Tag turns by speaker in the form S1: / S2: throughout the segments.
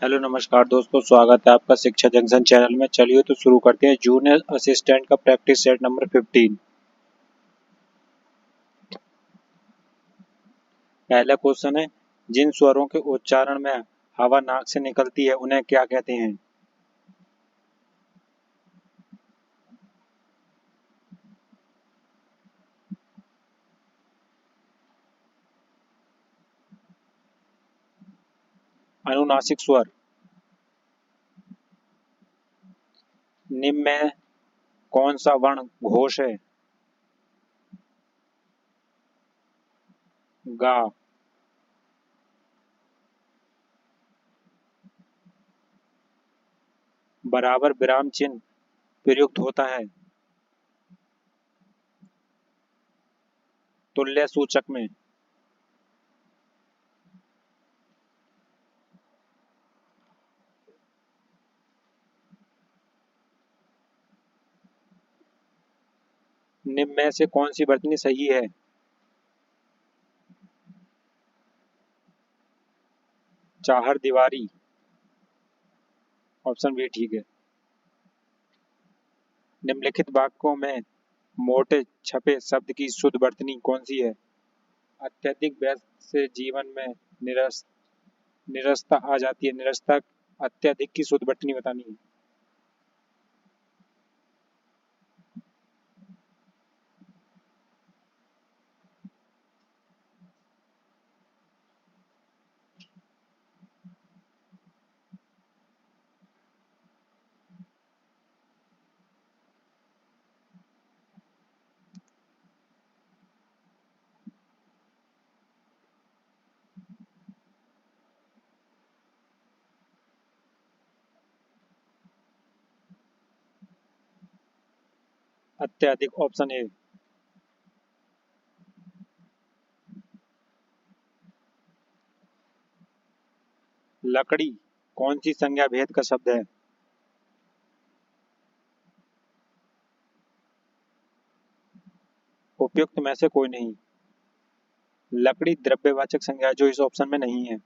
S1: Hello नमस्कार दोस्तों, स्वागत है आपका शिक्षा जंक्शन चैनल में। चलिए तो शुरू करते हैं जूनियर असिस्टेंट का प्रैक्टिस सेट नंबर 15। पहला क्वेश्चन है, जिन स्वरों के उच्चारण में हवा नाक से निकलती है उन्हें क्या कहते हैं? अनुनासिक स्वर। निम्न में कौन सा वर्ण घोष है? गा। बराबर विराम चिन्ह प्रयुक्त होता है तुल्य सूचक में। निम्न में से कौन सी वर्तनी सही है? चाहर दीवारी। ऑप्शन बी ठीक है। निम्नलिखित वाक्यों में मोटे छपे शब्द की शुद्ध वर्तनी कौन सी है? अत्यधिक व्यस्त से जीवन में निरस्ता आ जाती है। निरस्ता अत्यधिक की शुद्ध वर्तनी बतानी है। अत्यधिक। Option A. लकड़ी कौन सी संज्ञा भेद का शब्द है? उपयुक्त में से कोई नहीं। लकड़ी द्रव्यवाचक संज्ञा है जो इस ऑप्शन में नहीं है।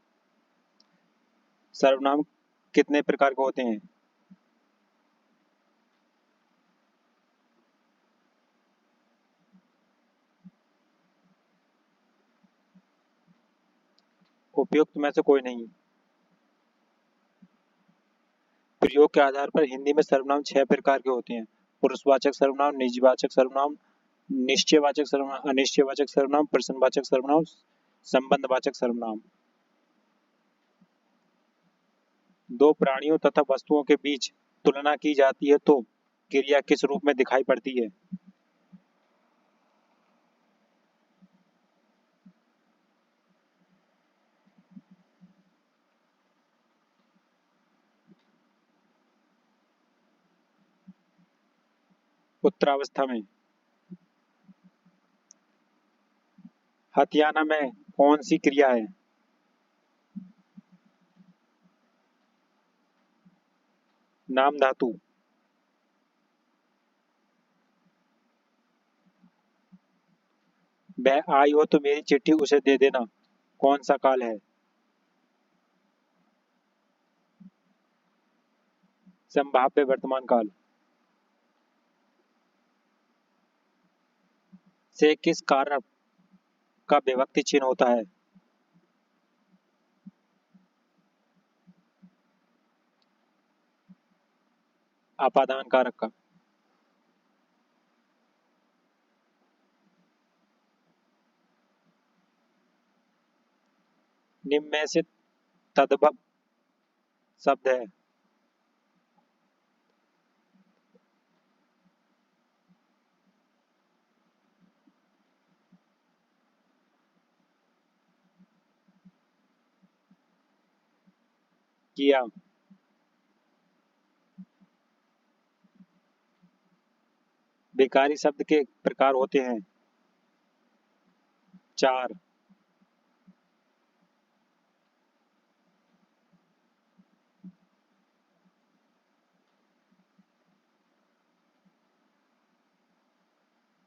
S1: सर्वनाम कितने प्रकार के होते हैं? उपयुक्त में से कोई नहीं। प्रयोग के आधार पर हिंदी में सर्वनाम 6 प्रकार के होते हैं। पुरुषवाचक सर्वनाम, निजवाचक सर्वनाम, निश्चयवाचक सर्वनाम, अनिश्चयवाचक सर्वनाम, प्रश्नवाचक सर्वनाम, संबंधवाचक सर्वनाम। दो प्राणियों तथा वस्तुओं के बीच तुलना की जाती है तो क्रिया किस रूप में दिखाई पड़ती है? उत्तरावस्था में। हथियाना में कौन सी क्रिया है? नाम धातु। वह आई हो तो मेरी चिट्ठी उसे दे देना कौन सा काल है? संभाव्य वर्तमान काल। से किस कारण का विभक्ति चिन्ह होता है? अपादान कारक का। निम्न में से तद्भव शब्द है? किया। विकारी शब्द के प्रकार होते हैं 4।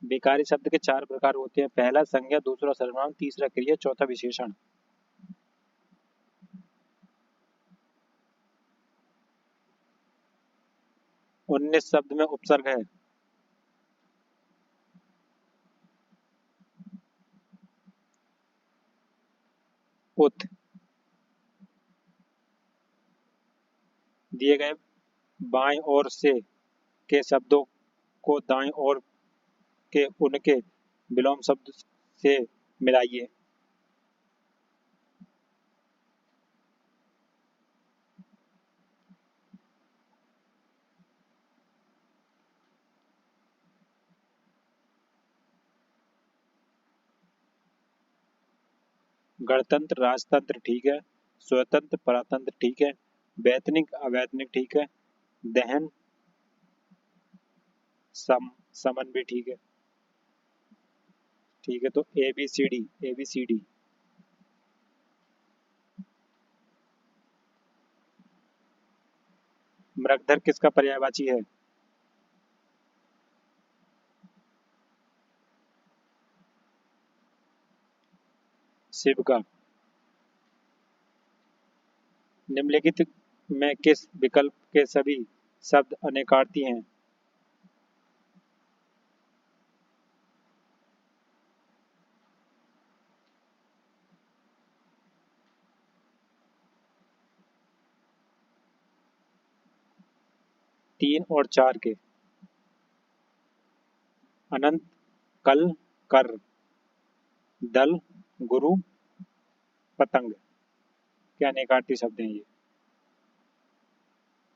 S1: विकारी शब्द के 4 प्रकार होते हैं। पहला संज्ञा, दूसरा सर्वनाम, तीसरा क्रिया, चौथा विशेषण। 19 शब्द में उपसर्ग है। उत। दिए गए बाएं ओर से के शब्दों को दाएं ओर के उनके विलोम शब्द से मिलाइए। गणतंत्र राजतंत्र ठीक है। स्वतंत्र परतंत्र ठीक है। वैतनिक अवैतनिक ठीक है। दहन समन भी ठीक है। ठीक है, तो ए बी सी डी। मृगधर किसका पर्यायवाची है? शिव का। निम्नलिखित में किस विकल्प के सभी शब्द अनेकार्थी हैं? तीन और चार के। अनंत, कल, कर, दल, गुरु, पतंग। क्या अनेकार्थी शब्द हैं ये?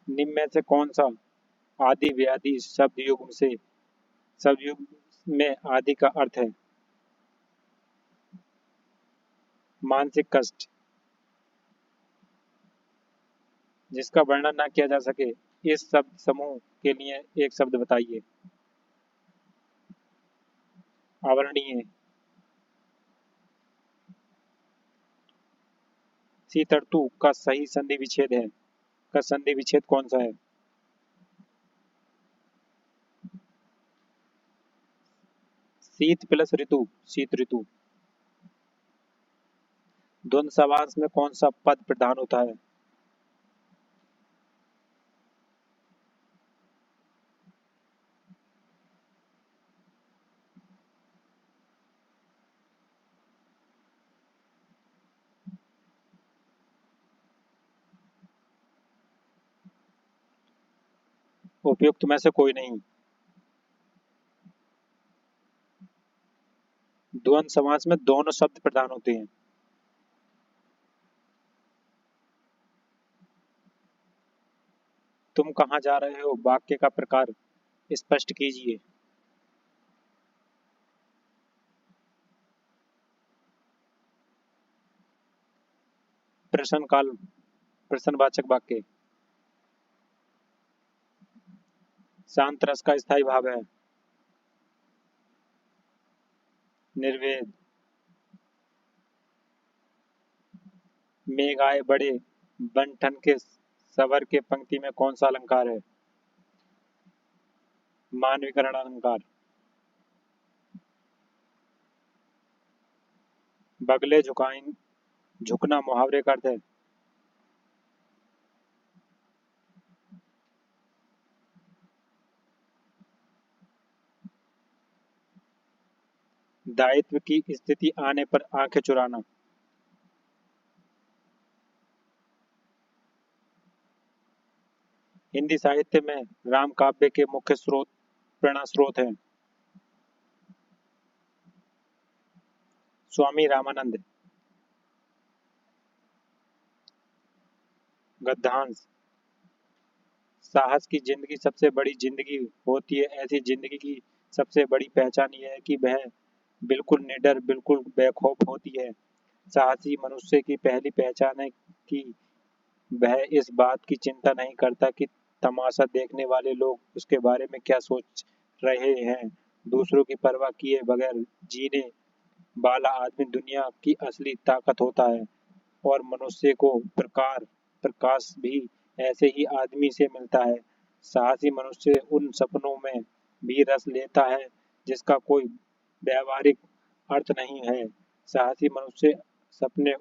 S1: निम्न में से कौन सा आदि व्याधि शब्द युग में आदि का अर्थ है? मानसिक कष्ट। जिसका वर्णन ना किया जा सके, इस शब्द समूह के लिए एक शब्द बताइए। अवर्णीय। सीतर्तु का सही संधि विच्छेद है, का संधि विच्छेद कौन सा है? शीत प्लस ऋतु, शीत ऋतु। द्वंद्व समास में कौन सा पद प्रधान होता है? उपयुक्त में से कोई नहीं। द्वंद्व समास में दोनों शब्द प्रधान होते हैं। तुम कहाँ जा रहे हो वाक्य का प्रकार स्पष्ट कीजिए। प्रश्न काल, प्रश्नवाचक वाक्य। शांत रस का स्थायी भाव है। निर्वेद। मेघ आए बड़े बनठन के सवर के पंक्ति में कौन सा अलंकार है? मानवीकरण अलंकार। बगले झुकाइन, झुकना मुहावरे का अर्थ है। दायित्व की स्थिति आने पर आंखें चुराना। हिंदी साहित्य में राम काव्य के मुख्य स्रोत, प्रेरणा स्रोत हैं। स्वामी रामानंद। गद्यांश। साहस की जिंदगी सबसे बड़ी जिंदगी होती है। ऐसी जिंदगी की सबसे बड़ी पहचान यह है कि वह बिल्कुल निडर, बिल्कुल बेखौफ होती है। साहसी मनुष्य की पहली पहचान है कि वह इस बात की चिंता नहीं करता कि तमाशा देखने वाले लोग उसके बारे में क्या सोच रहे हैं। दूसरों की परवाह किए बगैर जीने वाला आदमी दुनिया की असली ताकत होता है। और मनुष्य को प्रकाश भी ऐसे ही आदमी से मिलता है। साहसी मनुष्य उन सपनों में भी रस लेता है जिसका कोई व्यावहारिक अर्थ नहीं है। साहसी मनुष्य सपने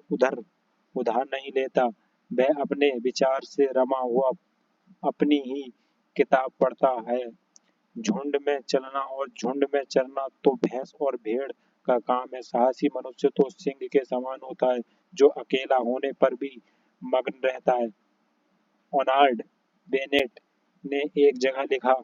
S1: उधार नहीं लेता। वह अपने विचार से रमा हुआ अपनी ही किताब पढ़ता है। झुंड में चलना और झुंड में चरना तो भैंस और भेड़ का काम है। साहसी मनुष्य तो सिंह के समान होता है, जो अकेला होने पर भी मग्न रहता है। ओनाल्ड बेनेट ने एक जगह लिखा,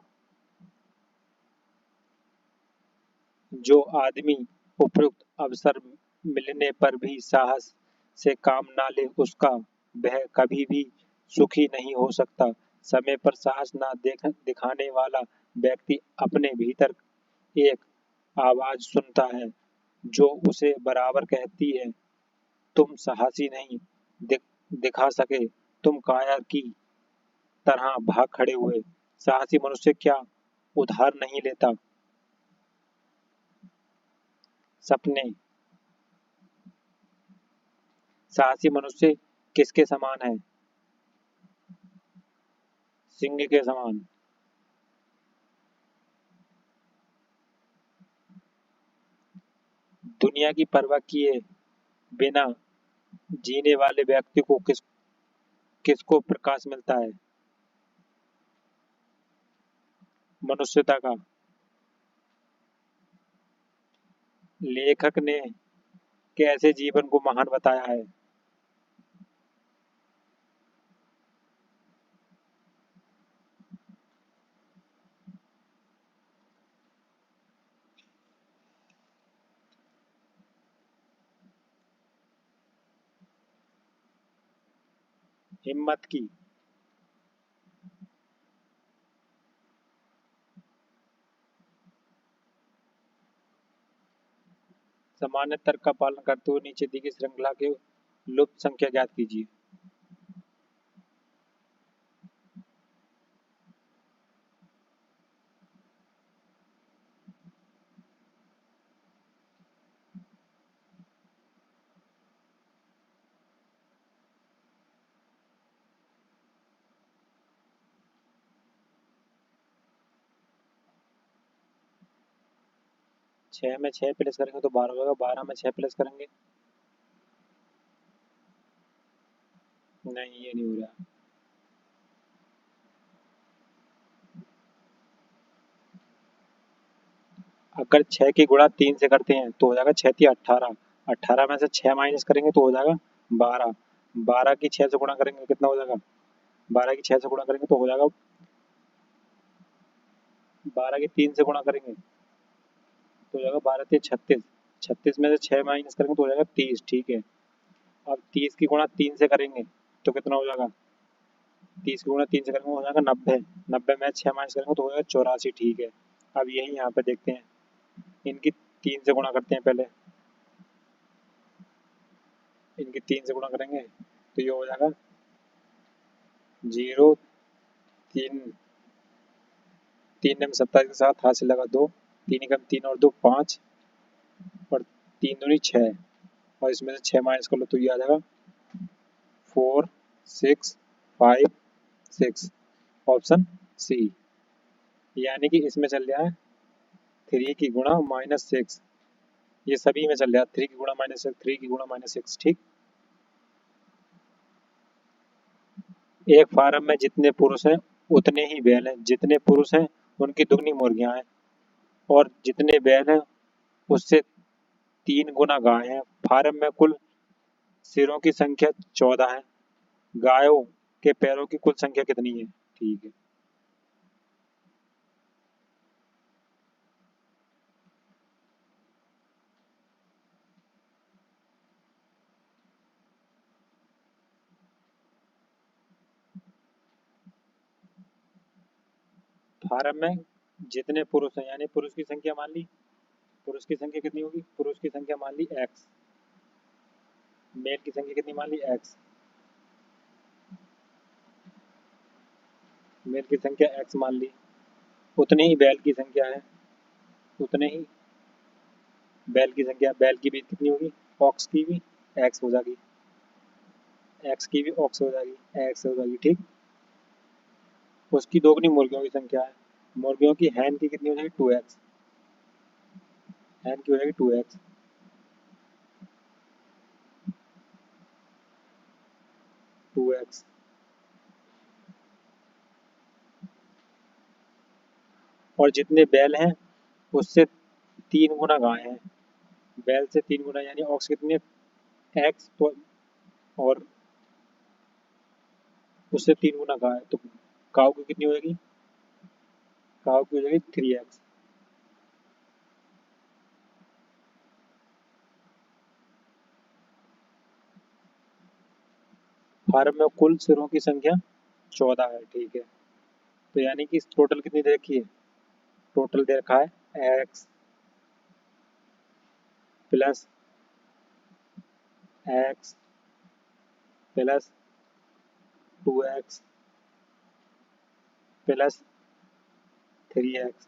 S1: जो आदमी उपयुक्त अवसर मिलने पर भी साहस से काम ना ले, उसका वह कभी भी सुखी नहीं हो सकता। समय पर साहस ना दिखाने वाला व्यक्ति अपने भीतर एक आवाज सुनता है, जो उसे बराबर कहती है, तुम साहसी नहीं दिखा सके, तुम कायर की तरह भाग खड़े हुए। साहसी मनुष्य क्या उधार नहीं लेता? सपने। साहसी मनुष्य किसके समान है? सिंह के समान। दुनिया की परवाह किए बिना जीने वाले व्यक्ति को किसको प्रकाश मिलता है? मनुष्यता का। लेखक ने कैसे जीवन को महान बताया है? हिम्मत की। सामान्य तर्क का पालन करते हुए नीचे दी गई श्रृंखला के लुप्त संख्या ज्ञात कीजिए। 6 में 6 प्लस करेंगे तो 12 होगा, 12 में 6 प्लस करेंगे। नहीं, ये नहीं हो रहा। अगर 6 की गुणा 3 से करते हैं तो हो जाएगा 6 3 18। 18 में से 6 माइनस करेंगे तो हो जाएगा 12। 12 की 6 से गुणा करेंगे कितना हो जाएगा? 12 की 6 से गुणा करेंगे तो हो जाएगा, 12 की 3 से गुणा करेंगे तो हो जाएगा 12 3 36। 36 में से 6 माइनस करेंगे तो हो जाएगा 30। ठीक है, अब 30 की गुणा 3 से करेंगे तो कितना हो जाएगा? 30 की गुणा 3 से करेंगे हो जाएगा 90। 90 में 6 माइनस करेंगे तो हो जाएगा 84। ठीक है, अब यही यहाँ पे देखते हैं, इनकी 3 से गुणा करते हैं पहले। इनकी 3 से गुणा करेंगे तो ये हो जाएगा 0 3 3 में 27 के साथ हाथ से लगा 2, 3 एकम 3 और 2 5 और 3 दूनी 6, और इसमें से 6 माइनस कर लो तो ये आ जाएगा 4 6 5 6, ऑप्शन सी। यानी कि इसमें चल रहा है 3 की गुणा -6, ये सभी में चल रहा है 3 की गुणा -6, 3 की गुणा -6। ठीक, एक फार्म में जितने पुरुष हैं उतने ही बैल हैं, जितने पुरुष हैं उनकी दुगनी मुर्गियां हैं, और जितने बैल हैं उससे 3 गुना गाय हैं। फार्म में कुल सिरों की संख्या 14 है। गायों के पैरों की कुल संख्या कितनी है? ठीक है, फार्म में जितने पुरुष हैं, यानी पुरुष की संख्या मान ली, पुरुष की संख्या कितनी होगी? पुरुष की संख्या मान ली x, मेल की संख्या कितनी मान ली x, मेल की संख्या x मान ली, उतनी ही बैल की संख्या है, उतने ही बैल की संख्या, बैल की भी कितनी होगी? ऑक्स की भी x हो जाएगी, x की भी ऑक्स हो जाएगी, x हो जाएगी। ठीक, उसकी दोगुनी मुर्गियों की संख्या है, मुर्गियों की हैन की कितनी हो जाएगी? 2x, हैन की हो जाएगी 2x, 2x। और जितने बैल हैं उससे 3 गुना गाय हैं। बैल से 3 गुना यानी ऑक्स कितनी है एक्स, तो और उससे 3 गुना गाय, तो काऊ की कितनी हो जाएगी, काऊ की हो जाएगी 3x। फार्म में कुल सिरों की संख्या 14 है, ठीक है। तो यानी कि टोटल कितनी दे रखी है, टोटल दे रखा है x plus x plus 2x plus 3x,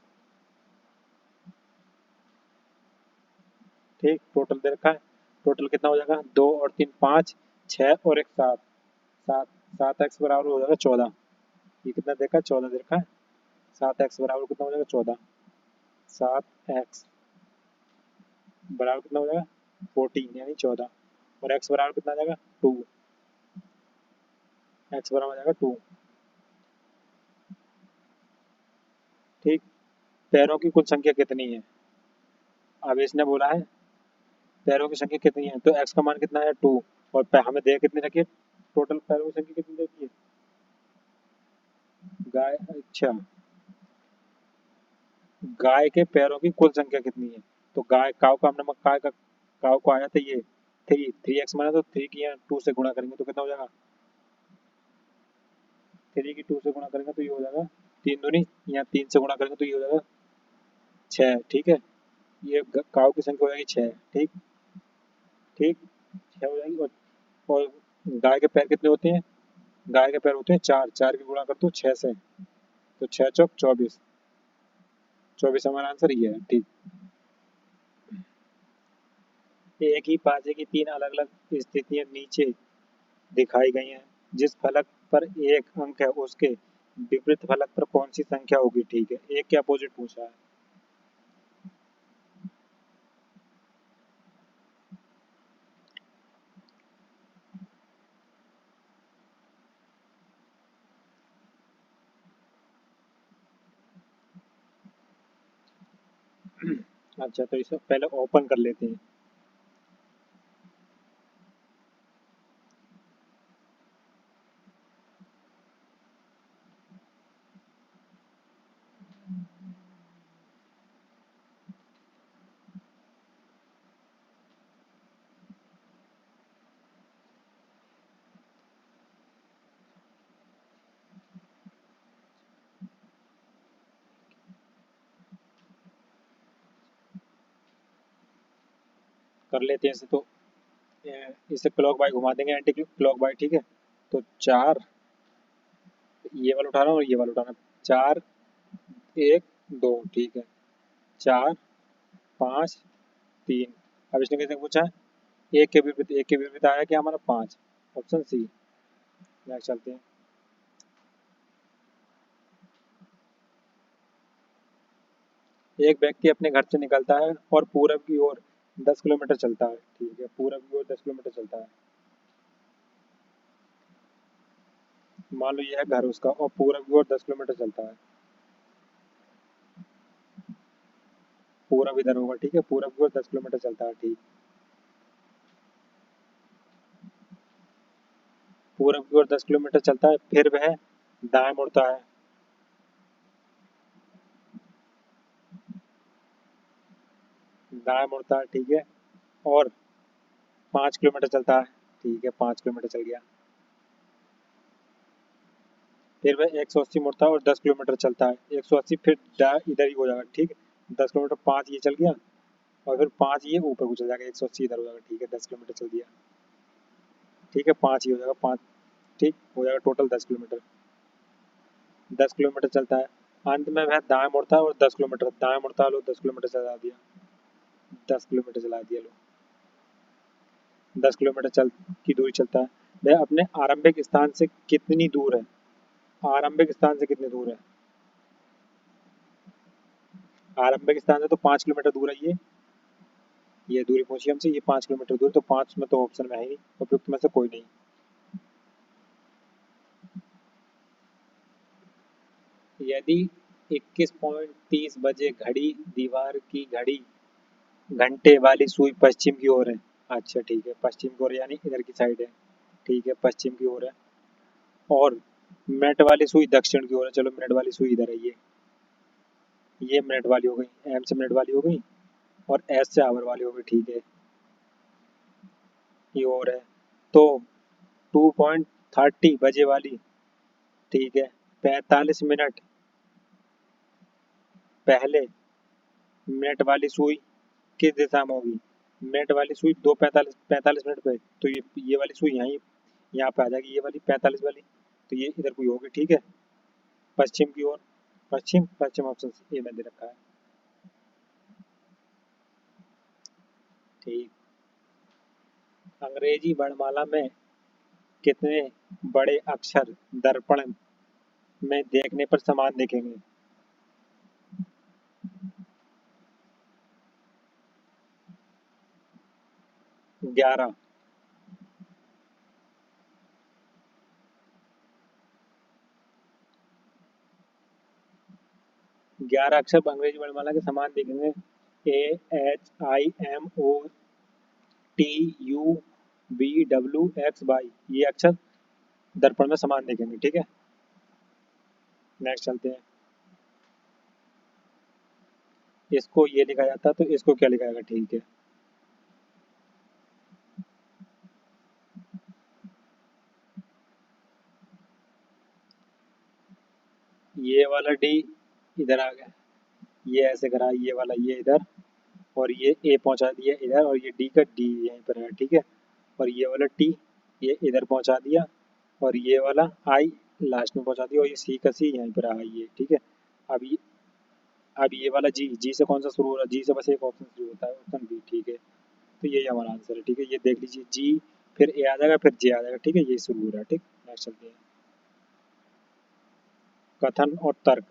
S1: ठीक। टोटल दे रखा है, टोटल कितना हो जाएगा, 2 और 3 5, 6 और एक 7, 7 7x बराबर हो जाएगा 14। ये कितना देखा, 14 दे रखा है। 7x बराबर कितना हो जाएगा 14, 7x बराबर कितना हो जाएगा 14 यानी 14, और x बराबर कितना आ जाएगा 2, x बराबर आ जाएगा 2, ठीक। पैरों की कुल संख्या कितनी है, अब इसने बोला है पैरों की संख्या कितनी है, तो x का मान कितना है 2, और हमें दे कितनी रखी है, टोटल पैरों की संख्या कितनी देखी है गाय, अच्छा गाय के पैरों की कुल संख्या कितनी है, तो गाय काव का हमने गाय का काव को आया था ये 3 एक्स माना, तो 3 की यहाँ 2 से गुणा करेंगे तो कितना हो जाएगा, 3 की 2 से गुणा करेंगे तो ये हो जाएगा 3 दूनी, यहाँ 3 से गुणा करेंगे तो ये हो जाएगा 6, ठीक है। ये काव की संख्या हो जाएगी 6, ठीक ठीक, 6 हो जाएगी। और गाय के पैर कितने होते हैं, गाय के पैर होते हैं 4, 4 की गुणा कर दो 6 से, तो 6 चौक 24, 24 हमारा आंसर ये है, ठीक। एक ही पाजे की 3 अलग अलग स्थितियां नीचे दिखाई गई हैं। जिस फलक पर एक अंक है उसके विपरीत फलक पर कौन सी संख्या होगी, ठीक है। एक के अपोजिट पूछा है। अच्छा, तो इसे पहले ओपन कर लेते हैं। कर लेते हैं इसे, तो इसे क्लॉक बाई घुमा देंगे, एंटी क्लॉक बाई, ठीक है। तो 4, ये वाला उठाना और ये वाला उठाना, 4 1 2, ठीक है। 4 5 3, अब इसने कैसे पूछा है, एक के विपरीत आया क्या हमारा 5, ऑप्शन सी। नेक्स्ट चलते हैं। एक व्यक्ति अपने घर से निकलता है और पूरब की ओर 10 किलोमीटर चलता है, ठीक है। पूरब की ओर 10 किलोमीटर चलता है, मान लो ये है घर उसका, और पूरब की ओर 10 किलोमीटर चलता है। पूरब इधर होगा, ठीक है। पूरब की ओर 10 किलोमीटर चलता है, ठीक। पूरब की ओर 10 किलोमीटर चलता है, फिर वह दाएं मुड़ता है, दाएं मुड़ता है, ठीक है। और 5 किलोमीटर चलता है, ठीक है। 5 किलोमीटर चल गया, फिर वह 180 मुड़ता है और 10 किलोमीटर चलता है। 180 फिर इधर ही हो जाएगा, ठीक है। 10 किलोमीटर 5 ये चल गया, और फिर 5 ये ऊपर को चल जाएगा, 180 इधर हो जाएगा, ठीक है। 10 किलोमीटर चल दिया, ठीक है। 5 ये हो जाएगा 5, ठीक हो जाएगा टोटल 10 किलोमीटर। 10 किलोमीटर चलता है, अंत में वह दाएं मुड़ता है और 10 किलोमीटर दाएं मुड़ता है, लो 10 किलोमीटर चला दिया, 10 किलोमीटर चला दिया, लो 10 किलोमीटर चल की दूरी चलता है। वह अपने आरंभिक स्थान से कितनी दूर है, आरंभिक स्थान से कितनी दूर है, आरंभिक स्थान से तो 5 किलोमीटर दूर है ये दूरी पूछी हमसे, ये 5 किलोमीटर दूर, तो 5 में तो ऑप्शन में है ही, उपयुक्त में से कोई नहीं। यदि 21:30 बजे घड़ी, दीवार की घड़ी, घंटे वाली सुई पश्चिम की ओर है। अच्छा ठीक है, पश्चिम की ओर यानी इधर की साइड है। ठीक है, पश्चिम की ओर है। और मिनट वाली सुई दक्षिण की ओर है। चलो मिनट वाली सुई इधर है, ये मिनट वाली हो गई, एम से मिनट वाली हो गई, और एस से आवर वाली हो गई। ठीक है, ये और है। तो 2:30 बजे वाली, ठीक है, 45 मिनट पहले मिनट वाली सुई किस दिशा में होगी? मिनट वाली सुई 2:45 मिनट पे, तो ये वाली सुई यहाँ पे आ जाएगी, ये वाली 45 वाली, तो ये इधर कोई होगी। ठीक है, पश्चिम की ओर। पश्चिम, पश्चिम ऑप्शन ए में दे रखा है। ठीक। अंग्रेजी वर्णमाला में कितने बड़े अक्षर दर्पण में देखने पर समान दिखेंगे? 11। 11 अक्षर अंग्रेजी वर्णमाला के समान दिखेंगे। AHIMOTUWXY, ये अक्षर दर्पण में समान दिखेंगे। ठीक है, नेक्स्ट चलते हैं। इसको ये लिखा जाता है, तो इसको क्या लिखा जाएगा? ठीक है, ये वाला डी इधर आ गया, ये ऐसे करा, ये वाला ये इधर, और ये ए पहुंचा दिया इधर, और ये डी का डी यहीं पर है। ठीक है, और ये वाला टी ये इधर पहुंचा दिया, और ये वाला आई लास्ट में पहुंचा दिया, और ये सी का सी यहीं पर आई है। ठीक है, अब ये अब ये वाला जी, जी से कौन सा शुरू हो रहा है? जी से बस एक ऑप्शन शुरू होता है, ऑप्शन बी। ठीक है, तो यही हमारा आंसर है। ठीक है, ये देख लीजिए, जी फिर ए आ जाएगा, फिर जे आ जाएगा। ठीक है, ये शुरू हो रहा है। ठीक, नेक्स्ट चलते हैं। कथन और तर्क।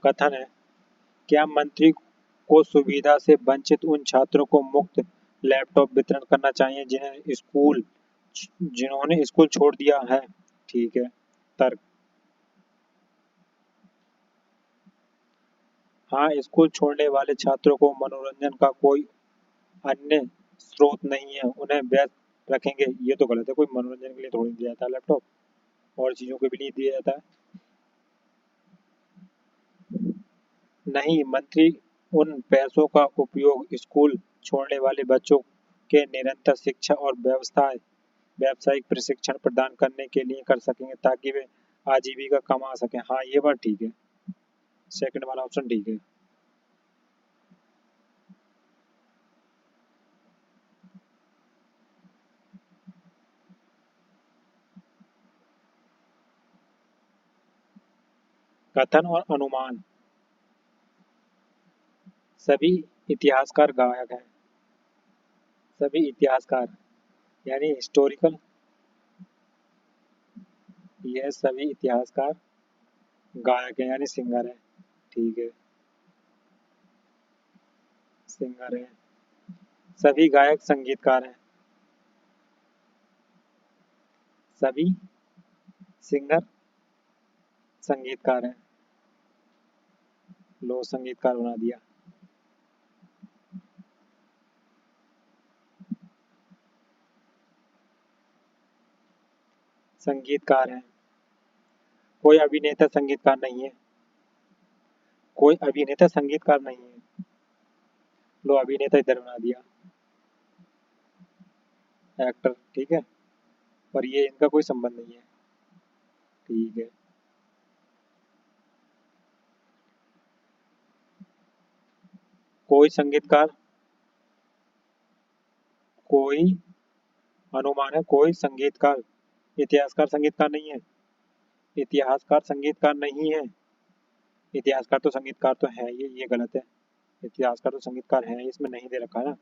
S1: कथन है, क्या मंत्री को सुविधा से वंचित उन छात्रों को मुफ्त लैपटॉप वितरण करना चाहिए जिन्होंने स्कूल छोड़ दिया है? ठीक है, तर्क। हाँ, स्कूल छोड़ने वाले छात्रों को मनोरंजन का कोई अन्य स्रोत नहीं है, उन्हें व्यस्त रखेंगे, ये तो गलत है। कोई मनोरंजन के लिए थोड़ी दिया जाता है लैपटॉप, और चीज़ों के भी लिए दिया जाता है। नहीं, मंत्री उन पैसों का उपयोग स्कूल छोड़ने वाले बच्चों के निरंतर शिक्षा और व्यावसायिक प्रशिक्षण प्रदान करने के लिए कर सकेंगे, ताकि वे आजीविका कमा सकें। हाँ, ये बात ठीक है, सेकंड वाला ऑप्शन ठीक है। कथन और अनुमान। सभी इतिहासकार गायक हैं। सभी इतिहासकार यानी हिस्टोरिकल, यह सभी इतिहासकार गायक हैं यानी सिंगर है। ठीक है, सिंगर है। सभी गायक संगीतकार हैं। सभी सिंगर संगीतकार हैं। लो, संगीतकार बना दिया। संगीतकार हैं। कोई अभिनेता संगीतकार नहीं है। कोई अभिनेता संगीतकार नहीं है। लो, अभिनेता इधर बना दिया, एक्टर। ठीक है, पर ये इनका कोई संबंध नहीं है। ठीक है, कोई संगीतकार, कोई अनुमान है, कोई संगीतकार। इतिहासकार संगीतकार नहीं है। इतिहासकार संगीतकार नहीं है। इतिहासकार तो संगीतकार तो है, ये गलत है। इतिहासकार तो संगीतकार है, इसमें नहीं दे रखा है ना।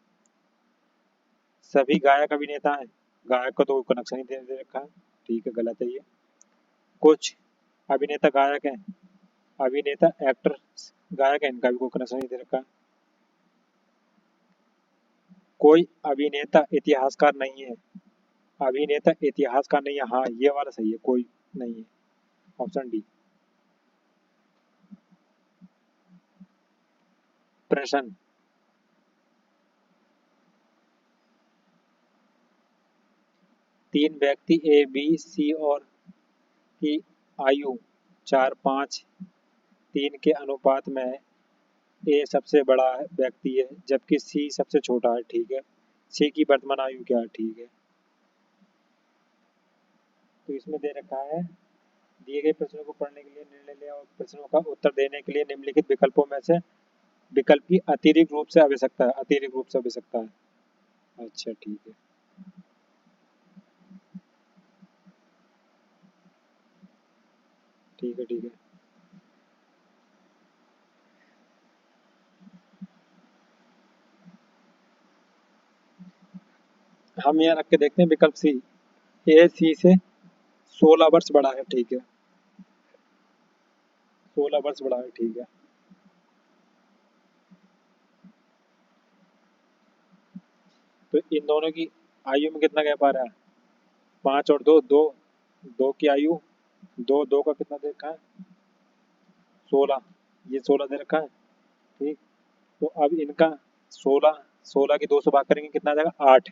S1: सभी गायक अभिनेता हैं। गायक का तो कनेक्शन ही दे रखा है। ठीक है, गलत है ये। कुछ अभिनेता गायक हैं। अभिनेता एक्टर गायक है, इनका भी कोई कनेक्शन नहीं दे रखा है। कोई अभिनेता इतिहासकार नहीं है। अभिनेता इतिहासकार नहीं है, हाँ ये वाला सही है, कोई नहीं है। Option D. प्रश्न। तीन व्यक्ति ए बी सी और की आयु 4, 5, 3 के अनुपात में है। ए सबसे बड़ा व्यक्ति है जबकि सी सबसे छोटा है, ठीक है। सी की वर्तमान आयु क्या है, ठीक है। तो इसमें दे रखा है, दिए गए प्रश्नों को पढ़ने के लिए निर्णय लें और प्रश्नों का उत्तर देने के लिए निम्नलिखित विकल्पों में से विकल्प की अतिरिक्त रूप से आवश्यकता है। अतिरिक्त रूप से आवश्यकता है, अच्छा ठीक है। ठीक है ठीक है। हम यहाँ रख के देखते हैं विकल्प सी। ए सी से 16 वर्ष बड़ा है, ठीक है। 16 वर्ष बड़ा है, ठीक है। तो इन दोनों की आयु में कितना गैप आ रहा है? 5 और 2, 2। 2 की आयु, 2 का कितना दे रखा है? 16। ये 16 दे रखा है, ठीक। तो अब इनका 16, 16 की 2 से भाग करेंगे कितना आ जाएगा? 8।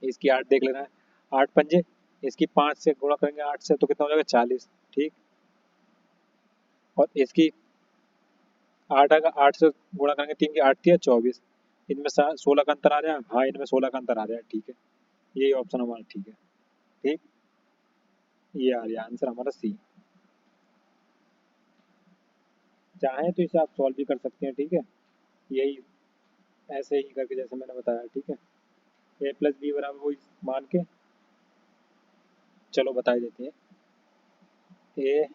S1: इसकी 8 देख लेना है। 8 पंजे, इसकी 5 से गुणा करेंगे 8 से तो कितना हो जाएगा? 40, ठीक। और इसकी 8 आएगा, 8 से गुणा करेंगे 3 की 8 थी 24। इनमें 16 का अंतर आ रहा है, हाँ इनमें 16 का अंतर आ रहा है, ठीक है। यही ऑप्शन हमारा ठीक है, ठीक। ये आ रहा आंसर हमारा सी। चाहें तो इसे आप सॉल्व भी कर सकते हैं, ठीक है। यही ऐसे ही करके जैसे मैंने बताया, ठीक है। ए प्लस बी बराबर वही मान के चलो बता ही देते हैं। ए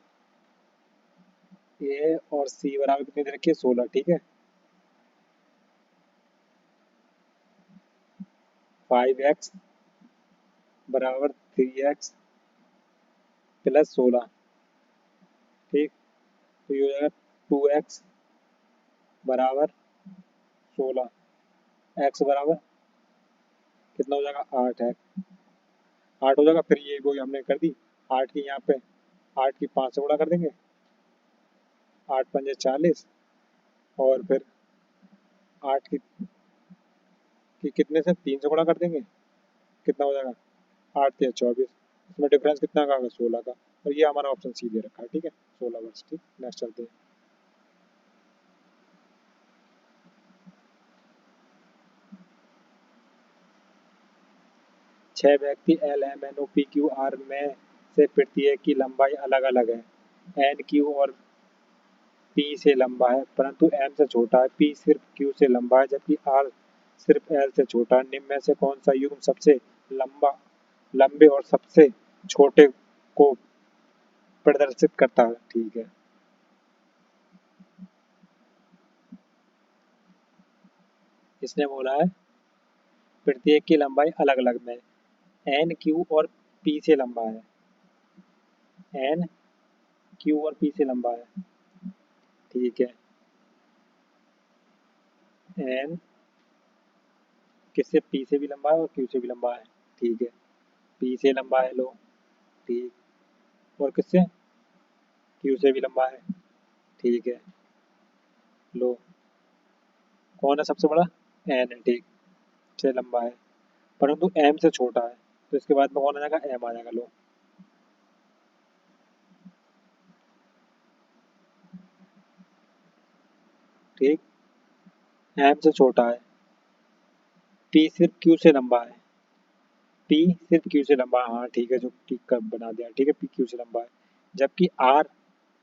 S1: ए और सी बराबर कितनी दे रखी है? 16, ठीक है। 5x बराबर 3x प्लस 16, ठीक। तो ये हो जाएगा 2x बराबर 16। x बराबर कितना हो जाएगा? 8 है। 8 हो जाएगा, फिर ये वही हमने कर दी। 8 की यहाँ पे 8 की 5 से गुणा कर देंगे, 8 पंजे 40। और फिर 8 की कितने से 3 से गुणा कर देंगे, कितना हो जाएगा? 8 या 24। इसमें डिफरेंस कितना का होगा? 16 का। और ये हमारा ऑप्शन सी दे रखा है, ठीक है, 16 वर्ष, ठीक। नेक्स्ट चलते हैं। छह व्यक्ति L M N O P Q R में से प्रत्येक की लंबाई अलग अलग है। एन क्यू और पी से लंबा है परंतु एम से छोटा है। पी सिर्फ क्यू से लंबा है जबकि आर सिर्फ एल से छोटा है। निम्न में से कौन सा युग्म सबसे लंबा लंबे और सबसे छोटे को प्रदर्शित करता है, ठीक है। इसने बोला है प्रत्येक की लंबाई अलग अलग में, एन क्यू और पी से लंबा है। एन क्यू और पी से लंबा है, ठीक है। एन किससे? पी से भी लंबा है और क्यू से भी लंबा है, ठीक है। पी से लंबा है, लो, ठीक। और किससे? क्यू से भी लंबा है, ठीक है। लो, कौन है सबसे बड़ा? एन है, ठीक। से लंबा है परंतु एम से छोटा है, तो इसके बाद में कौन आ जाएगा? एम आ जाएगा, लो। ठीक, एम से छोटा है। पी सिर्फ क्यू से लंबा है। पी सिर्फ क्यू से लंबा है, हाँ ठीक है, जो ठीक कर बना दिया, ठीक है। पी क्यू से लंबा है जबकि आर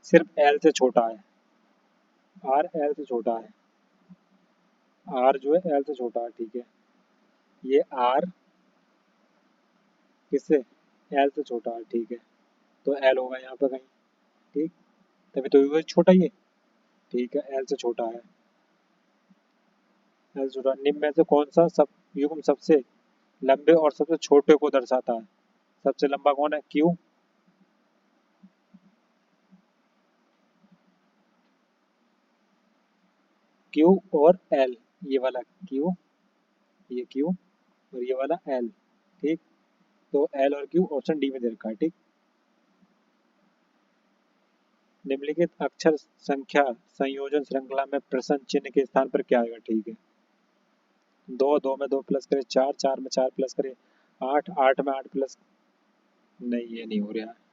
S1: सिर्फ एल से छोटा है। आर एल से छोटा है। आर जो है एल से छोटा है, ठीक है। ये आर किससे? एल से छोटा है, ठीक है। तो एल होगा यहाँ पे कहीं, ठीक। तभी तो ये छोटा ही है, ठीक है। एल से छोटा है। एल से छोटा। निम्न में से कौन सा सब युग्म सबसे लंबे और सबसे छोटे को दर्शाता है? सबसे लंबा कौन है? क्यू। क्यू और एल, ये वाला क्यू ये क्यू और ये वाला एल। ठीक, तो एल और क्यू ऑप्शन डी में दे रखा है। ठीक, निम्नलिखित अक्षर संख्या संयोजन श्रृंखला में प्रश्न चिन्ह के स्थान पर क्या आएगा। ठीक है, दो, दो में दो प्लस करे चार, चार में चार प्लस करे आठ, आठ में आठ प्लस, नहीं ये नहीं हो रहा है।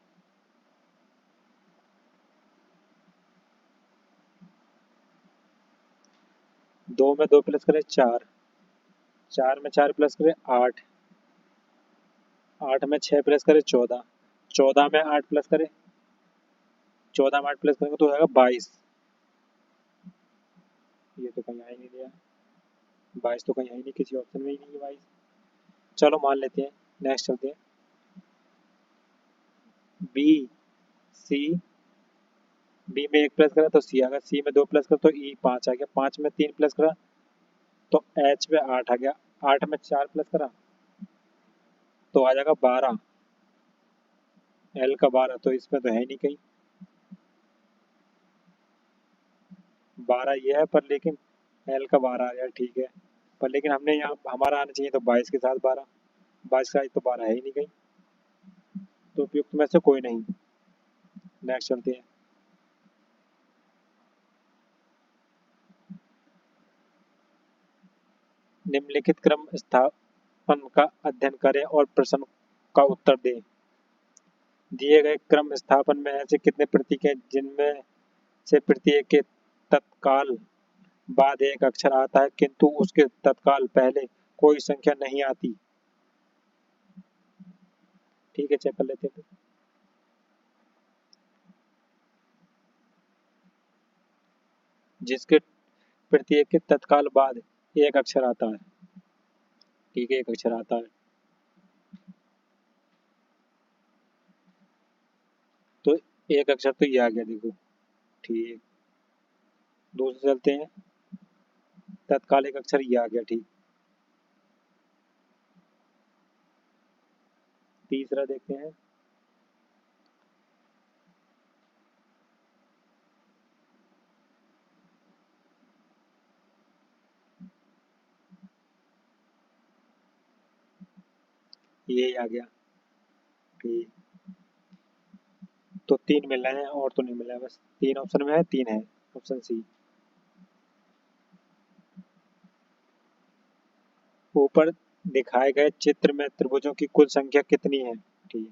S1: दो में दो प्लस करे चार, चार में चार प्लस करे आठ, आठ में छह प्लस करे चौदह, चौदह में आठ प्लस करे, चौदह में आठ प्लस करेंगे तो हो जाएगा बाईस। ये तो कहीं आ ही नहीं दिया, बाईस तो कहीं है ही नहीं, किसी ऑप्शन में ही नहीं है बाईस। चलो मान लेते हैं, नेक्स्ट चलते हैं। बी सी, बी में एक प्लस करा तो सी आ गया, सी में दो प्लस करा तो ई पाँच आ गया, पाँच में तीन प्लस करा तो एच में आठ आ गया, आठ में चार प्लस करा तो आ जाएगा बारह, एल का बारह, तो इसमें तो है ही नहीं कहीं, बारह ये है पर लेकिन एल का बारह आ गया। ठीक है, पर लेकिन हमने यहाँ हमारा आना चाहिए तो बाईस के साथ बारह, बाईस का तो बारह है ही नहीं कहीं, तो उपयुक्त में से कोई नहीं। नेक्स्ट चलते हैं। निम्नलिखित क्रम स्थापन का अध्ययन करें और प्रश्न का उत्तर दें। दिए गए क्रम स्थापन में ऐसे कितने प्रतीक हैं जिनमें से प्रत्येक के तत्काल बाद एक अक्षर आता है किंतु उसके तत्काल पहले कोई संख्या नहीं आती। ठीक है, चेक कर लेते हैं। जिसके प्रत्येक के तत्काल बाद एक अक्षर आता है। ठीक है, एक अक्षर आता है, तो एक अक्षर तो ये आ गया देखो। ठीक, दूसरे चलते हैं, तत्काल एक अक्षर ये आ गया। ठीक, तीसरा देखते हैं। ये आ गया। ठीक, तो तीन मिल रहे हैं और तो नहीं मिल रहा है, बस तीन ऑप्शन में है, तीन है, ऑप्शन सी। ऊपर दिखाए गए चित्र में त्रिभुजों की कुल संख्या कितनी है। ठीक,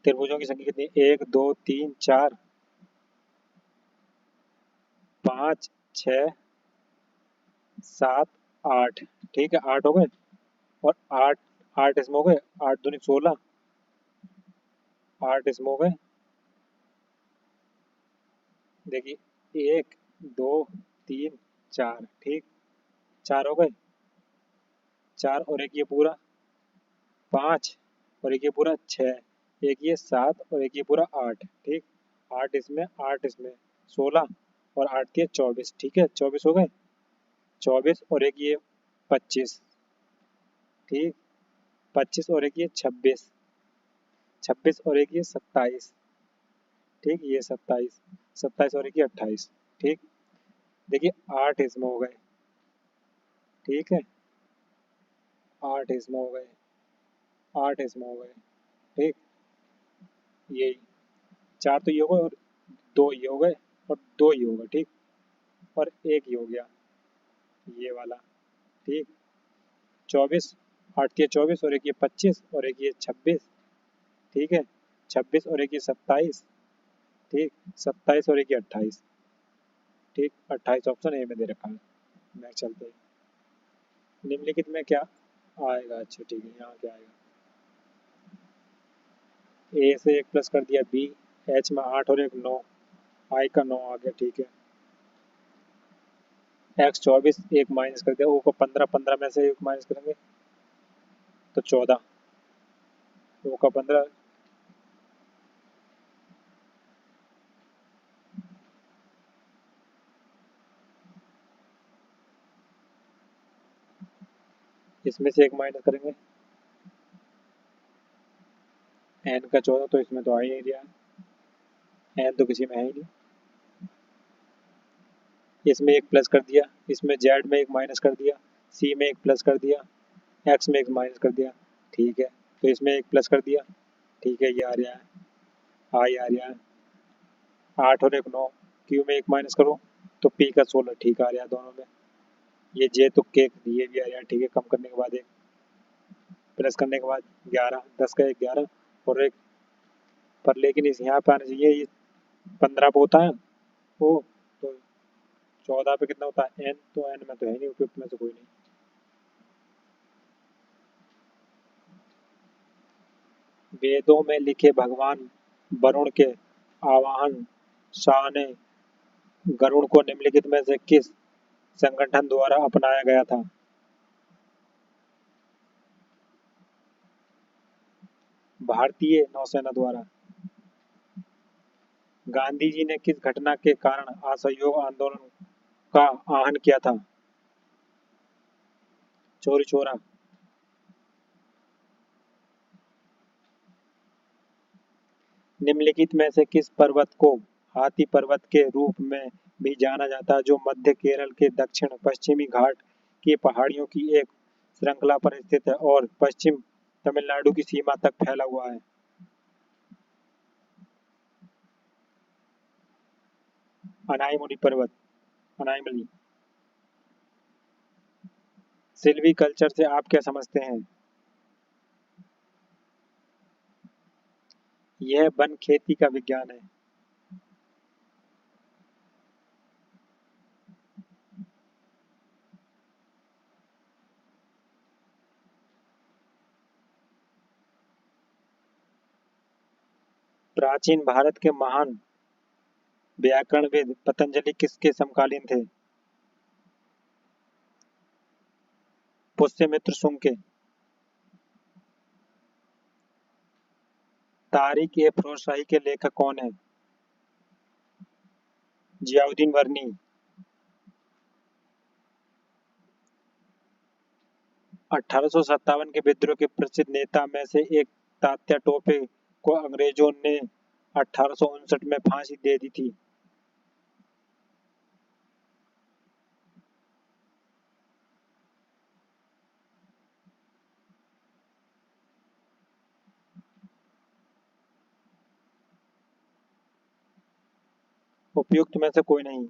S1: त्रिभुजों की संख्या कितनी है, एक दो तीन चार पाँच छः सात आठ। ठीक है, आठ हो गए, और आठ, आठ इसमें हो गए, आठ दूनी सोलह, आठ इसमें हो गए, देखिए एक दो तीन चार। ठीक, चार हो गए, चार और एक ये पूरा पाँच, और एक ये पूरा छः, एक ये सात और एक ये पूरा आठ। ठीक, आठ इसमें, आठ इसमें, सोलह और आठ के चौबीस। ठीक है, चौबीस हो गए, चौबीस और एक ये पच्चीस। ठीक, पच्चीस और एक ये छब्बीस, छब्बीस और एक ये सत्ताईस। ठीक, ये सत्ताईस, सत्ताईस और एक ये अट्ठाईस। ठीक, देखिए आठ इसमें हो गए। ठीक है, आठ इसमें हो गए, आठ इसमें हो गए। ठीक, यही चार तो ये हो गए, और दो ये हो गए, और दो ये हो गए। ठीक, और एक ये हो गया ये वाला। ठीक, चौबीस, आठ के चौबीस और एक ये पच्चीस और एक ये छब्बीस। ठीक है, छब्बीस और एक ये सत्ताईस। ठीक, सत्ताईस और एक ये अट्ठाईस। ठीक, अट्ठाईस ऑप्शन ए में दे रखा है। नेक्स्ट चलते हैं। निम्नलिखित में क्या आएगा। अच्छा ठीक है, यहाँ क्या आएगा, ए से एक प्लस कर दिया बी, एच में आठ और एक नौ, आई का नौ आ गया। ठीक है, एक्स चौबीस, एक माइनस कर दिया, ओ को पंद्रह, पंद्रह में से एक माइनस करेंगे तो चौदह, ओ का पंद्रह, इसमें से एक माइनस करेंगे, एन का चौदह, तो इसमें तो आ ही नहीं रहा है, एन तो किसी में है ही नहीं। इसमें एक प्लस कर दिया, इसमें जेड में एक माइनस कर दिया, सी में एक प्लस कर दिया, एक्स में एक माइनस कर दिया। ठीक है, तो इसमें एक प्लस कर दिया। ठीक है, ये आ रहा है, आई आ रहा है 8 और 1 9। क्यू में एक माइनस करो तो पी का 16। ठीक आ रहा है दोनों में। ये जे तो के ये भी आ रहा है। ठीक है, कम करने के बाद एक प्लस करने के बाद 11, 10 का 1 11 और एक पर, लेकिन इस यहाँ पे आना चाहिए, ये 15 पे होता है वो, तो 14 पे कितना होता है एन, तो एन में तो है नहीं, उपयुक्त में से कोई नहीं। वेदों में लिखे भगवान वरुण के आवाहन शाह ने गरुड़ को निम्नलिखित में से किस संगठन द्वारा अपनाया गया था? भारतीय नौसेना द्वारा। गांधी जी ने किस घटना के कारण असहयोग आंदोलन का आह्वान किया था? चोरी चोरा। निम्नलिखित में से किस पर्वत को हाथी पर्वत के रूप में भी जाना जाता है, जो मध्य केरल के दक्षिण पश्चिमी घाट की पहाड़ियों की एक श्रृंखला पर स्थित है और पश्चिम तमिलनाडु की सीमा तक फैला हुआ है? अनाईमुड़ी पर्वत, अनाईमली। सिल्वी कल्चर से आप क्या समझते हैं? यह वन खेती का विज्ञान है। प्राचीन भारत के महान व्याकरणविद पतंजलि किसके समकालीन थे? पुष्यमित्र शुंग के। तारिक ए फिरोजशाही के लेखक कौन है? जियाउद्दीन वर्नी। 1857 के विद्रोह के प्रसिद्ध नेता में से एक तात्या टोपे को अंग्रेजों ने 1859 में फांसी दे दी थी। उपयुक्त में से कोई नहीं।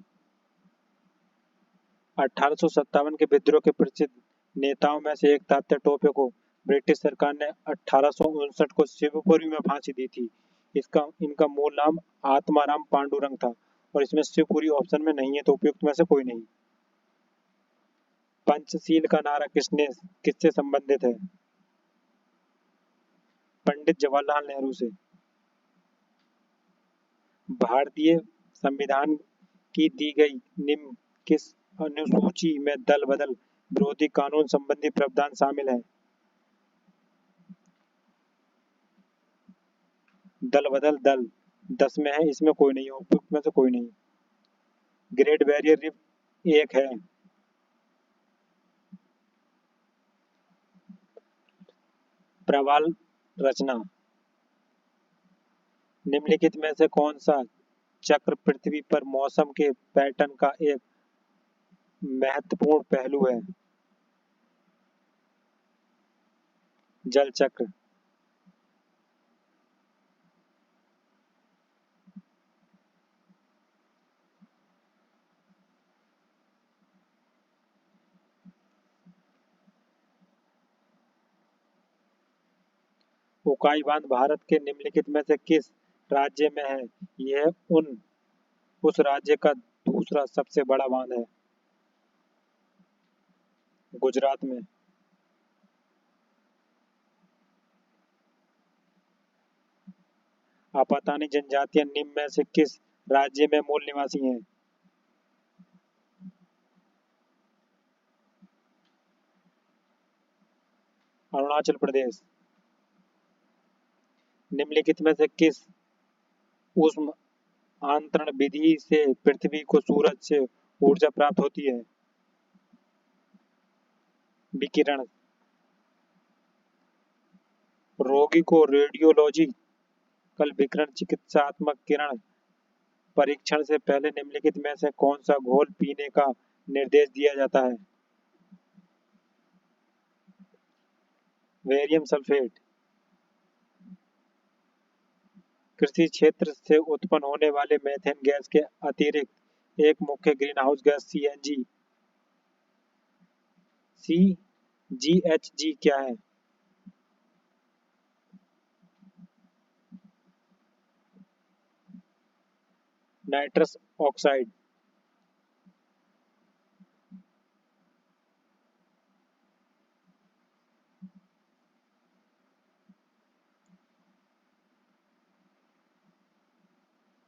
S1: 1857 के विद्रोह के प्रसिद्ध नेताओं में से एक तात्या टोपे को ब्रिटिश सरकार ने 1859 को शिवपुरी में फांसी दी थी। इसका इनका मूल नाम आत्माराम पांडुरंग था और इसमें शिवपुरी ऑप्शन में नहीं है, तो उपयुक्त में से कोई नहीं। पंचशील का नारा किससे संबंधित है? पंडित जवाहरलाल नेहरू से। भारतीय संविधान की दी गई निम्न किस अनुसूची में दल बदल विरोधी कानून संबंधी प्रावधान शामिल है? दल बदल दल 10 में है, इसमें कोई नहीं है, उपयुक्त में से कोई नहीं। ग्रेट बैरियर रीफ एक है। प्रवाल रचना। निम्नलिखित में से कौन सा चक्र पृथ्वी पर मौसम के पैटर्न का एक महत्वपूर्ण पहलू है? जल चक्र। उकाई बांध भारत के निम्नलिखित में से किस राज्य में है? यह उस राज्य का दूसरा सबसे बड़ा बांध है। गुजरात में। आपातानी जनजातियां निम्न में से किस राज्य में मूल निवासी हैं? अरुणाचल प्रदेश। निम्नलिखित में से किस उष्म आंतरण विधि से पृथ्वी को सूरज से ऊर्जा प्राप्त होती है? विकिरण। रोगी को रेडियोलॉजिकल विकिरण चिकित्सात्मक किरण परीक्षण से पहले निम्नलिखित में से कौन सा घोल पीने का निर्देश दिया जाता है? Barium sulphate. कृषि क्षेत्र से उत्पन्न होने वाले मीथेन गैस के अतिरिक्त एक मुख्य ग्रीनहाउस गैस सीजीएचजी क्या है? Nitrous oxide.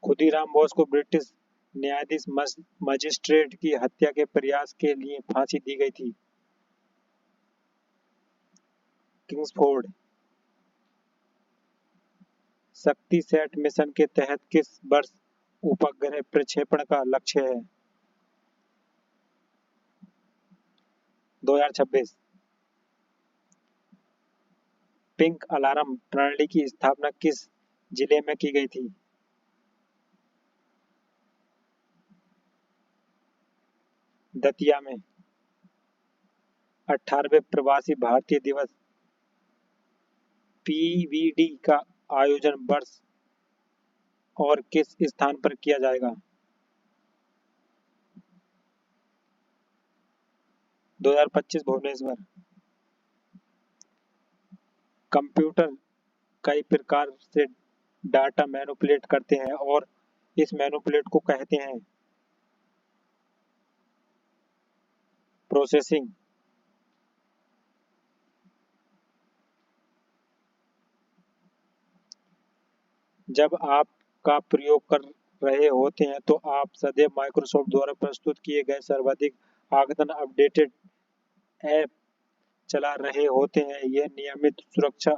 S1: खुदीराम बोस को ब्रिटिश न्यायाधीश मजिस्ट्रेट की हत्या के प्रयास के लिए फांसी दी गई थी। किंग्सफोर्ड। शक्ति सेट मिशन के तहत किस वर्ष उपग्रह प्रक्षेपण का लक्ष्य है? 2026। पिंक अलार्म प्रणाली की स्थापना किस जिले में की गई थी? दतिया में। 18वें प्रवासी भारतीय दिवस पीवीडी का आयोजन वर्ष और किस स्थान पर किया जाएगा? 2025 भुवनेश्वर। कंप्यूटर कई प्रकार से डाटा मैनिपुलेट करते हैं और इस मैनिपुलेट को कहते हैं प्रोसेसिंग। जब आप का प्रयोग कर रहे होते हैं तो आप सदैव माइक्रोसॉफ्ट द्वारा प्रस्तुत किए गए सर्वाधिक अद्यतन अपडेटेड ऐप चला रहे होते हैं। यह नियमित सुरक्षा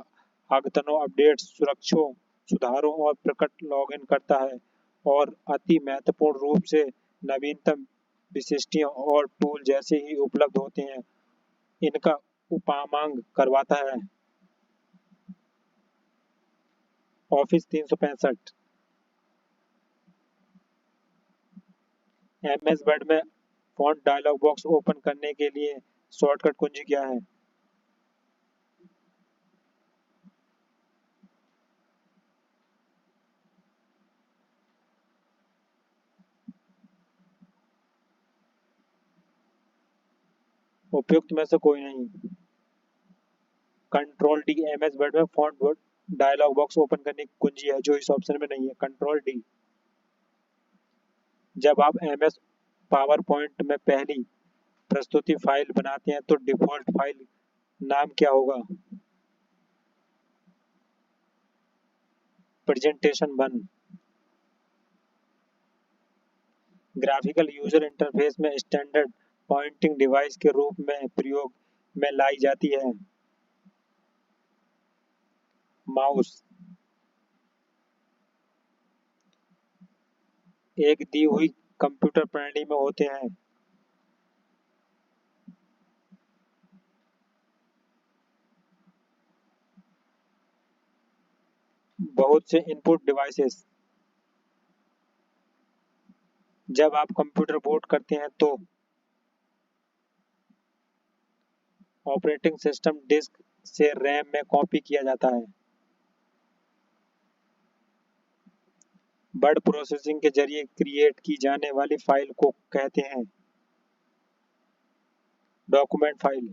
S1: अद्यतनों, अपडेट्स, सुरक्षा सुधारों और प्रकट लॉगिन करता है और अति महत्वपूर्ण रूप से नवीनतम विशिष्टियों और टूल जैसे ही उपलब्ध होते हैं इनका उपामांग करवाता है। ऑफिस 365। एमएस वर्ड में फॉन्ट डायलॉग बॉक्स ओपन करने के लिए शॉर्टकट कुंजी क्या है? उपयुक्त में से कोई नहीं। कंट्रोल डी एमएस वर्ड में फॉन्ट डायलॉग बॉक्स ओपन करने की कुंजी है जो इस ऑप्शन में नहीं है। Control D. जब आप एमएस पावर पॉइंट में पहली प्रस्तुति फाइल बनाते हैं तो डिफॉल्ट फाइल नाम क्या होगा? प्रेजेंटेशन 1। ग्राफिकल यूजर इंटरफेस में स्टैंडर्ड पॉइंटिंग डिवाइस के रूप में प्रयोग में लाई जाती है माउस। एक दी हुई कंप्यूटर प्रणाली में होते हैं बहुत से इनपुट डिवाइसेस। जब आप कंप्यूटर बूट करते हैं तो ऑपरेटिंग सिस्टम डिस्क से रैम में कॉपी किया जाता है। वर्ड प्रोसेसिंग के जरिए क्रिएट की जाने वाली फाइल को कहते हैं document file.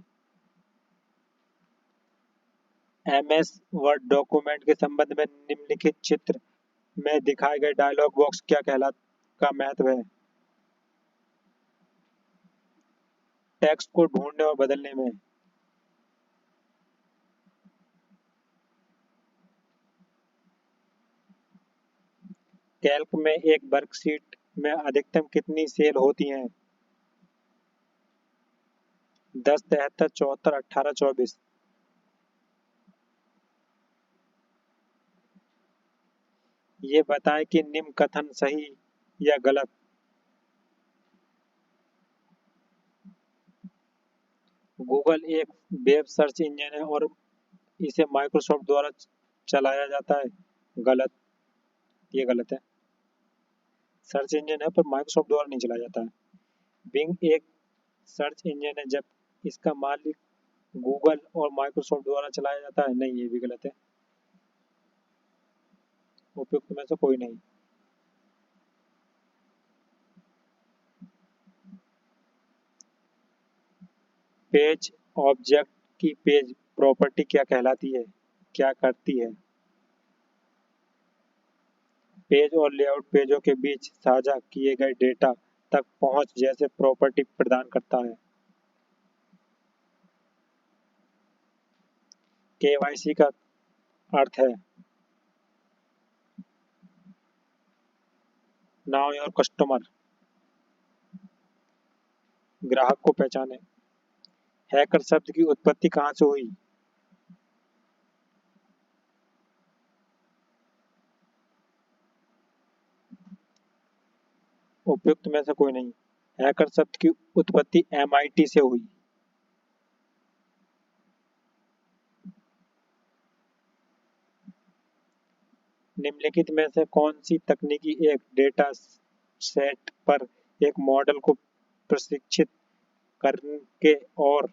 S1: MS word document के संबंध में निम्नलिखित चित्र में दिखाए गए डायलॉग बॉक्स क्या कहला का महत्व है? टेक्स्ट को ढूंढने और बदलने में। कैल्क में एक वर्कशीट में अधिकतम कितनी सेल होती हैं? 10, 73, 74, 18, 24। ये बताएं कि निम्न कथन सही या गलत। गूगल एक वेब सर्च इंजन है और इसे माइक्रोसॉफ्ट द्वारा चलाया जाता है। गलत। ये गलत है। सर्च इंजन है पर माइक्रोसॉफ्ट द्वारा नहीं चलाया जाता है। बिंग एक सर्च इंजन है जब इसका मालिक गूगल और माइक्रोसॉफ्ट द्वारा चलाया जाता है। नहीं, ये भी गलत है। उपयुक्त में से कोई नहीं। पेज ऑब्जेक्ट की पेज प्रॉपर्टी क्या कहलाती है, क्या करती है? पेज और लेआउट पेजों के बीच साझा किए गए डेटा तक पहुंच जैसे प्रॉपर्टी प्रदान करता है। केवाईसी का अर्थ है नाउ योर कस्टमर, ग्राहक को पहचाने। हैकर शब्द की उत्पत्ति कहाँ से हुई? उपयुक्त में से कोई नहीं। हैकर शब्द की उत्पत्ति MIT से हुई। निम्नलिखित में से कौन सी तकनीकी एक डेटा सेट पर एक मॉडल को प्रशिक्षित करने और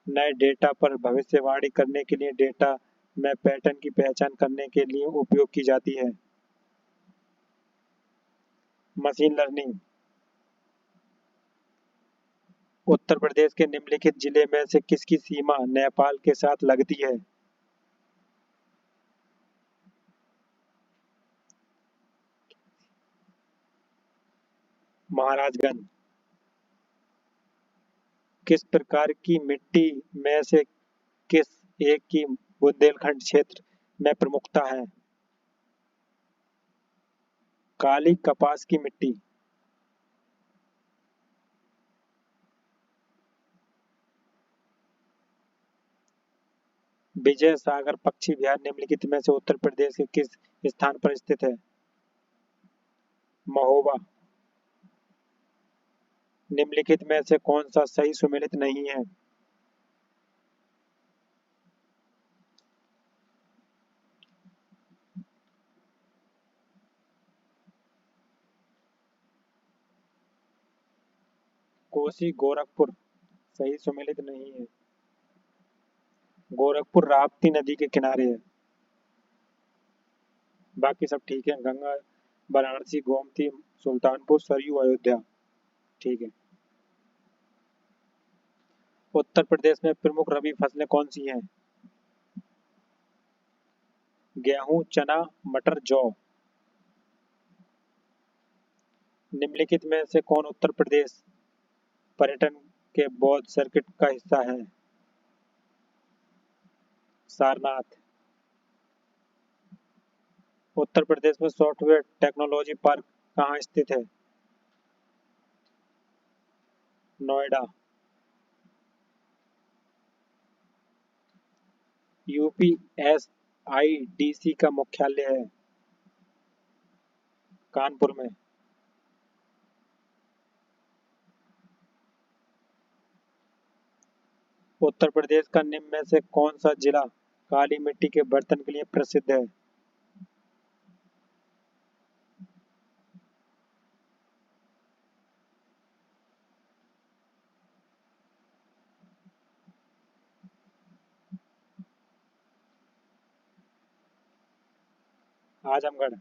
S1: नए डेटा पर भविष्यवाणी करने के लिए डेटा में पैटर्न की पहचान करने के लिए उपयोग की जाती है? Machine learning. उत्तर प्रदेश के निम्नलिखित जिले में से किसकी सीमा नेपाल के साथ लगती है? महाराजगंज। किस प्रकार की मिट्टी में से किस एक की बुंदेलखंड क्षेत्र में प्रमुखता है? काली कपास की मिट्टी। विजय सागर पक्षी विहार निम्नलिखित में से उत्तर प्रदेश के किस स्थान पर स्थित है? महोबा। निम्नलिखित में से कौन सा सही सुमेलित नहीं है? कोसी गोरखपुर सही सुमेलित नहीं है। गोरखपुर राप्ती नदी के किनारे है। बाकी सब ठीक है। गंगा, वाराणसी, गोमती, सुल्तानपुर, सरयू, अयोध्या। ठीक है। उत्तर प्रदेश में प्रमुख रबी फसलें कौन सी हैं? गेहूं, चना, मटर, जौ। निम्नलिखित में से कौन उत्तर प्रदेश पर्यटन के बौद्ध सर्किट का हिस्सा है? सारनाथ। उत्तर प्रदेश में सॉफ्टवेयर टेक्नोलॉजी पार्क कहाँ स्थित है? नोएडा। UPSIDC का मुख्यालय है कानपुर में। उत्तर प्रदेश का निम्न में से कौन सा जिला काली मिट्टी के बर्तन के लिए प्रसिद्ध है? आजमगढ़।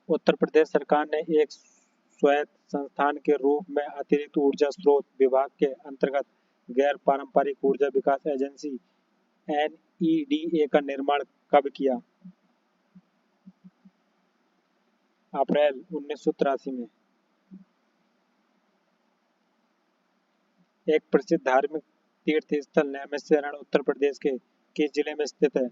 S1: उत्तर प्रदेश सरकार ने एक स्वायत्त संस्थान के रूप में अतिरिक्त ऊर्जा स्रोत विभाग के अंतर्गत गैर पारंपरिक ऊर्जा विकास एजेंसी NEDA का निर्माण कब किया? अप्रैल 1983 में। एक प्रसिद्ध धार्मिक तीर्थ स्थल नैमिषारण्य उत्तर प्रदेश के किस जिले में स्थित है?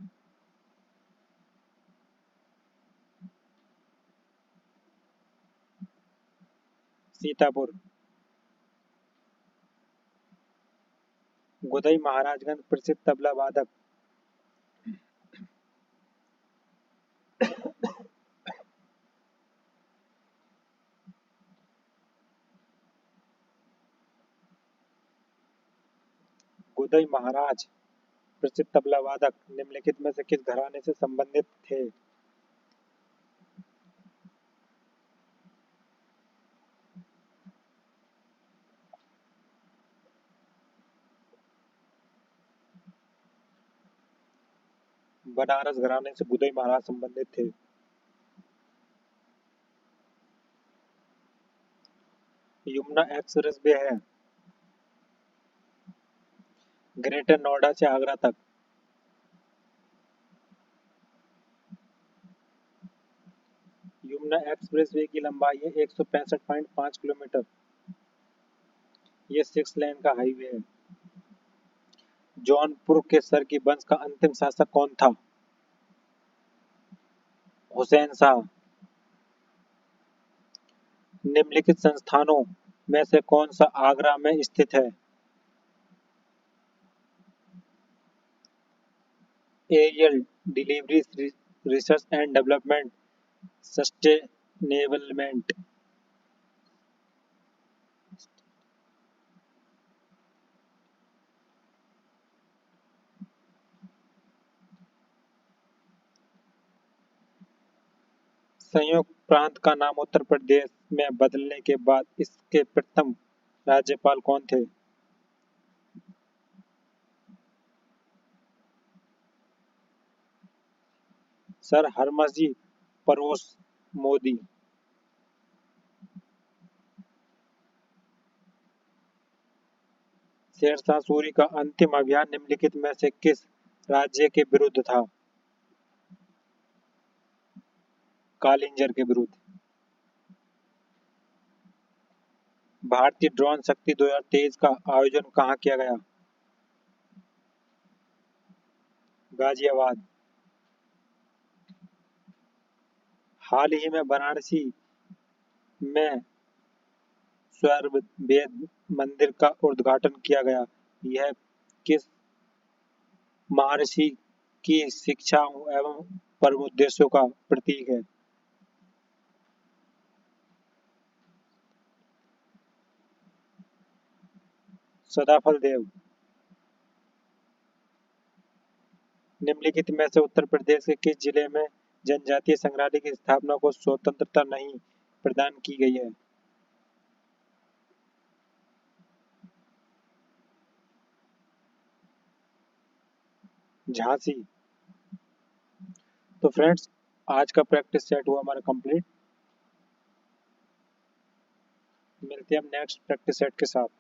S1: सीतापुर। गोदई महाराजगंज प्रसिद्ध तबला वादक गोदई महाराज प्रसिद्ध तबला वादक निम्नलिखित में से किस घराने से संबंधित थे? बनारस घराने से बुदई महाराज संबंधित थे। यमुना एक्सप्रेस वे है ग्रेटर नोएडा से आगरा तक। यमुना एक्सप्रेस वे की लंबाई है 165.5 किलोमीटर। ये 6 लेन का हाईवे है। जौनपुर के सर की वंश का अंतिम शासक कौन था? हुसैन शाह। निम्नलिखित संस्थानों में से कौन सा आगरा में स्थित है? Aerial delivery research and development establishment. संयुक्त प्रांत का नाम उत्तर प्रदेश में बदलने के बाद इसके प्रथम राज्यपाल कौन थे? सर हरमजी परोस मोदी। शेरशाह सूरी का अंतिम अभियान निम्नलिखित में से किस राज्य के विरुद्ध था? कालिंजर के विरुद्ध। भारतीय ड्रोन शक्ति 2023 का आयोजन कहाँ किया गया? गाजियाबाद। हाल ही में वाराणसी में स्वरवेद मंदिर का उद्घाटन किया गया। यह किस महर्षि की शिक्षाओं एवं परम उद्देश्यों का प्रतीक है? सदाफल देव। निम्नलिखित में से उत्तर प्रदेश के किस जिले में जनजातीय संग्रहालय की स्थापना को स्वतंत्रता नहीं प्रदान की गई है? झांसी। तो फ्रेंड्स, आज का प्रैक्टिस सेट हुआ हमारा कंप्लीट। मिलते हैं हम नेक्स्ट प्रैक्टिस सेट के साथ।